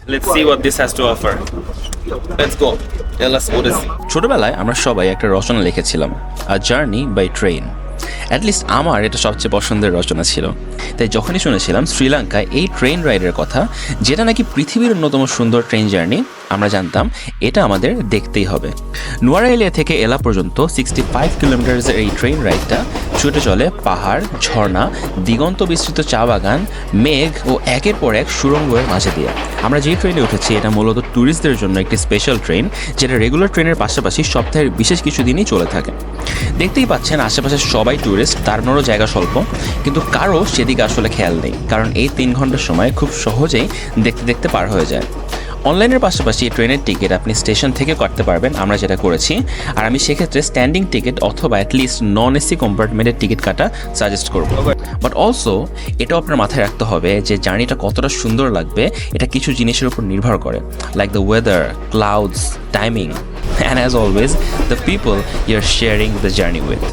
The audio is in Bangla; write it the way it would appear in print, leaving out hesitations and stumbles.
Let's see what this has to offer. Let's go. Tell us what is it. ছোটবেলায় আমরা সবাই একটা রচনা লিখেছিলাম, a journey by train. At least আমার এটা সবচেয়ে পছন্দের রচনা ছিল। তাই যখনই শুনেছিলাম শ্রীলঙ্কায় এই ট্রেন রাইডের কথা, যেটা নাকি পৃথিবীর অন্যতম সুন্দর ট্রেন জার্নি, আমরা জানতাম এটা আমাদের দেখতেই হবে। নুয়ারাইলিয়া থেকে এলা পর্যন্ত 65 কিলোমিটারের এই ট্রেন রাইডটা ছুটে চলে পাহাড়, ঝর্ণা, দিগন্ত বিস্তৃত চা বাগান, মেঘ ও একের পর এক সুড়ঙ্গের মাঝে দিয়ে। আমরা যে ট্রেনে উঠেছি এটা মূলত ট্যুরিস্টদের জন্য একটি স্পেশাল ট্রেন, যেটা রেগুলার ট্রেনের পাশাপাশি সপ্তাহের বিশেষ কিছু দিনই চলে থাকে। দেখতেই পাচ্ছেন আশেপাশে সবাই ট্যুরিস্ট, দাঁড়ানোরও জায়গা স্বল্প, কিন্তু কারো সেদিকে আসলে খেয়াল নেই, কারণ এই 3 ঘন্টার সময় খুব সহজেই দেখতে দেখতে পার হয়ে যায়। অনলাইনের পাশাপাশি ট্রেনের টিকিট আপনি স্টেশন থেকে কাটতে পারবেন, আমরা যেটা করেছি। আর আমি সেক্ষেত্রে স্ট্যান্ডিং টিকিট অথবা অ্যাটলিস্ট নন এসি কম্পার্টমেন্টের টিকিট কাটা সাজেস্ট করব। বাট অলসো এটাও আপনার মাথায় রাখতে হবে যে জার্নিটা কতটা সুন্দর লাগবে এটা কিছু জিনিসের উপর নির্ভর করে, like the weather, clouds, timing, and as always the people you are sharing the journey with.